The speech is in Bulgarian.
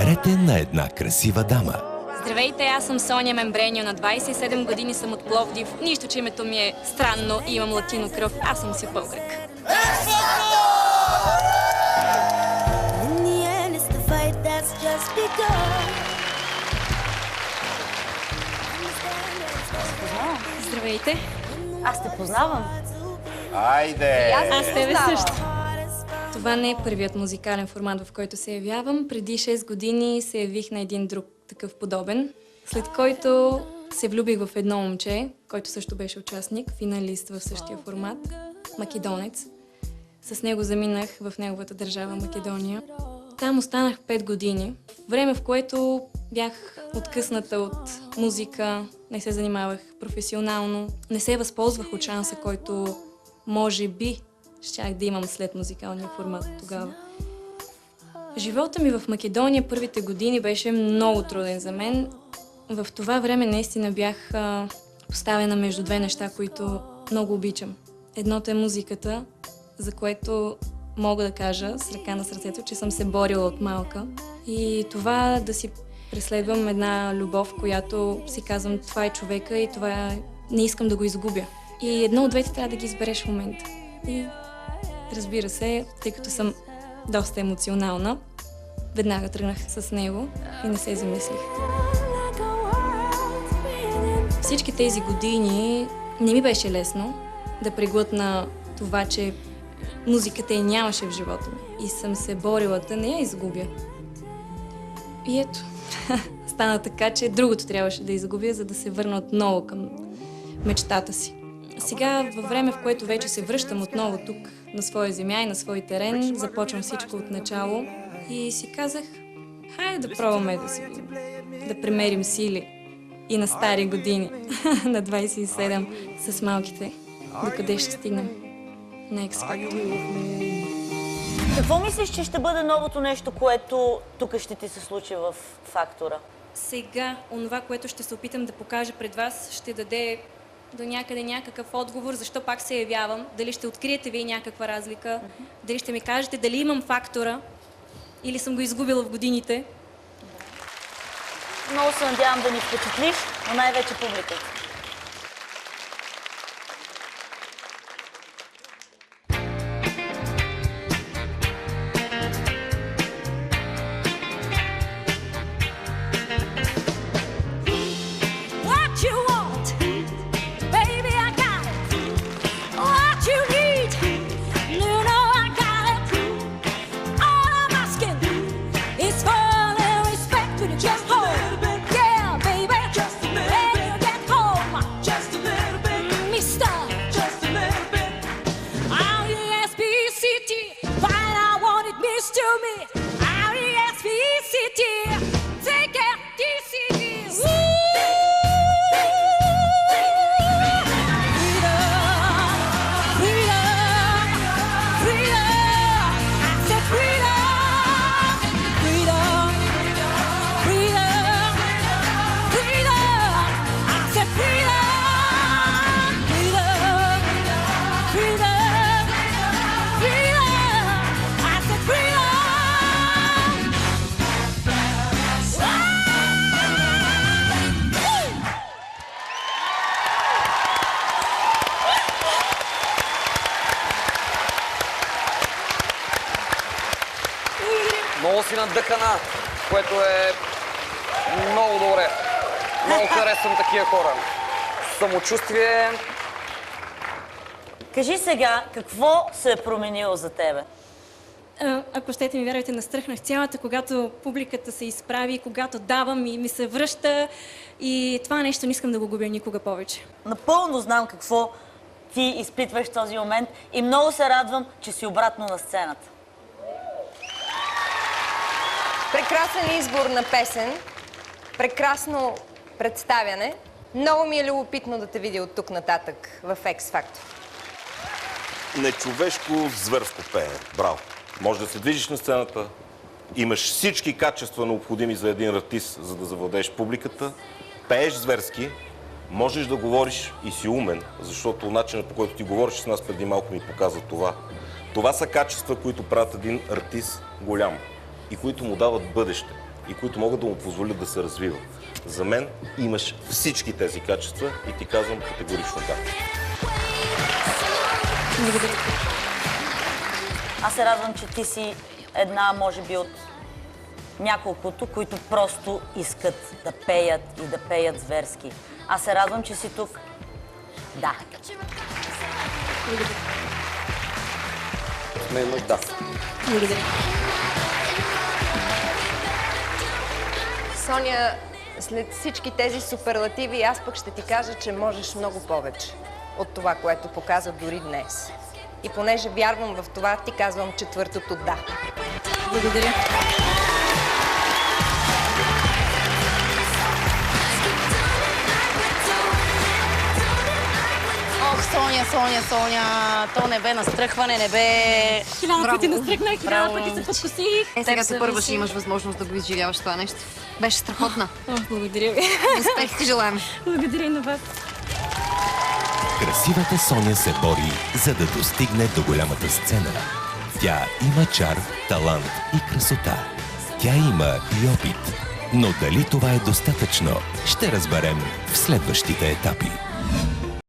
Подарете на една красива дама. Здравейте, аз съм Соня Мембренио, на 27 години съм от Пловдив. Нищо, че името ми е странно и имам латино кръв, аз съм си българка. Здравейте. Аз те познавам. Айде! Аз тебе също. Това не е първият музикален формат, в който се явявам. Преди 6 години се явих на един друг такъв подобен, след който се влюбих в едно момче, който също беше участник, финалист в същия формат, македонец. С него заминах в неговата държава Македония. Там останах 5 години, време в което бях откъсната от музика, не се занимавах професионално, не се възползвах от шанса, който може би щях да имам след музикалния формат тогава. Живота ми в Македония първите години беше много труден за мен. В това време наистина бях поставена между две неща, които много обичам. Едното е музиката, за което мога да кажа с ръка на сърцето, че съм се борила от малка. И това да си преследвам една любов, която си казвам, това е човека и това не искам да го изгубя. И едно от двете трябва да ги избереш в момента. И разбира се, тъй като съм доста емоционална, веднага тръгнах с него и не се замислих. Всички тези години не ми беше лесно да преглътна това, че музиката я нямаше в живота ми. И съм се борила да не я изгубя. И ето, стана така, че другото трябваше да изгубя, за да се върна отново към мечтата си. Сега, във време, в което вече се връщам отново тук, на своя земя и на свой терен, започвам всичко от начало и си казах, хайде да пробваме да премерим сили и на стари години, на 27, с малките, докъде ще стигнем на X Factor. Какво мислиш, че ще бъде новото нещо, което тук ще ти се случи в Фактора? Сега, онова, което ще се опитам да покажа пред вас, ще даде до някъде някакъв отговор, защо пак се явявам, дали ще откриете вие някаква разлика, дали ще ми кажете дали имам фактора или съм го изгубила в годините. Много се надявам да ни впечатлиш, но най-вече публиката. Много си надъхана, което е много добре. Много харесвам такива хора. Самочувствие. Кажи сега, какво се е променило за тебе? Ако щете ми вярвате, настръхнах цялата, когато публиката се изправи, когато давам и ми се връща. И това нещо не искам да го губя никога повече. Напълно знам какво ти изпитваш в този момент и много се радвам, че си обратно на сцената. Прекрасен избор на песен, прекрасно представяне. Много ми е любопитно да те видя от тук нататък в X Factor. Нечовешко, зверско пеене. Браво! Може да се движиш на сцената, имаш всички качества необходими за един артист, за да завладееш публиката, пееш зверски, можеш да говориш и си умен, защото начинът, по който ти говориш с нас преди малко ми показва това. Това са качества, които правят един артист голям и които му дават бъдеще. и които могат да му позволят да се развива. За мен имаш всички тези качества и ти казвам категорично да. Благодаря. Аз се радвам, че ти си една, може би, от няколкото, които просто искат да пеят и да пеят зверски. Аз се радвам, че си тук. Да. Сме имаш да. Благодаря. Соня, след всички тези суперлативи, аз пък ще ти кажа, че можеш много повече от това, което показа дори днес. И понеже вярвам в това, ти казвам четвъртото да. Благодаря. Ох, Соня, то не бе настръхване, не бе... Хиляда пъти настръхнах, хиляда пъти се подкосих. Сега те първа ще имаш възможност да го изживяваш това нещо. Беше страхотна. Благодаря ви. Успех ти желаем. Благодаря и на вас. Красивата Соня се бори, за да достигне до голямата сцена. Тя има чар, талант и красота. Тя има и опит. Но дали това е достатъчно, ще разберем в следващите етапи.